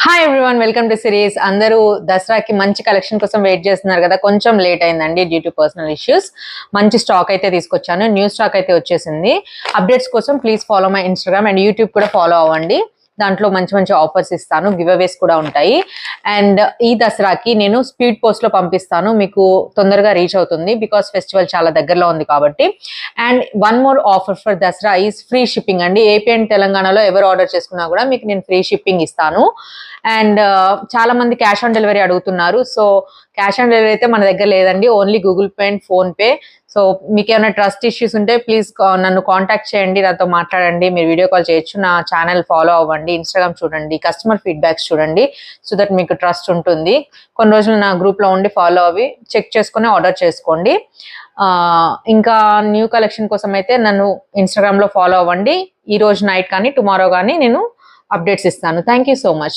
Hi everyone, welcome to series. అందరూ దసరాకి మంచి కలెక్షన్ కోసం వెయిట్ చేస్తున్నారు కదా. కొంచెం లేట్ అయిందండి డ్యూ టు పర్సనల్ ఇష్యూస్. మంచి స్టాక్ అయితే తీసుకొచ్చాను, న్యూ స్టాక్ అయితే వచ్చేసింది. అప్డేట్స్ కోసం please follow my Instagram and YouTube కూడా ఫాలో అవ్వండి. దాంట్లో మంచి మంచి ఆఫర్స్ ఇస్తాను, గివ్ అవేస్ కూడా ఉంటాయి. అండ్ ఈ దసరాకి నేను స్పీడ్ పోస్ట్ లో పంపిస్తాను, మీకు తొందరగా రీచ్ అవుతుంది బికాస్ ఫెస్టివల్ చాలా దగ్గరలో ఉంది కాబట్టి. And one more offer for Dasara is free shipping అండి. ఏపీ అండ్ తెలంగాణలో ఎవరు ఆర్డర్ చేసుకున్నా కూడా మీకు నేను ఫ్రీ షిప్పింగ్ ఇస్తాను. అండ్ చాలా మంది క్యాష్ ఆన్ డెలివరీ అడుగుతున్నారు. సో క్యాష్ ఆన్ డెలివరీ అయితే మన దగ్గర లేదండి, only Google pay and phone pay. So మీకు ఏమైనా ట్రస్ట్ ఇష్యూస్ ఉంటే ప్లీజ్ నన్ను కాంటాక్ట్ చేయండి, నాతో మాట్లాడండి. మీరు వీడియో కాల్ చేయొచ్చు, నా ఛానల్ ఫాలో అవ్వండి, ఇన్స్టాగ్రామ్ చూడండి, కస్టమర్ ఫీడ్బ్యాక్స్ చూడండి. సో దట్ మీకు ట్రస్ట్ ఉంటుంది. కొన్ని రోజులు నా గ్రూప్లో ఉండి ఫాలో అవి చెక్ చేసుకుని ఆర్డర్ చేసుకోండి. ఇంకా న్యూ కలెక్షన్ కోసం అయితే నన్ను ఇన్స్టాగ్రామ్లో ఫాలో అవ్వండి. ఈ రోజు నైట్ కానీ టుమారో కానీ నేను అప్డేట్స్ ఇస్తాను. Thank you so much.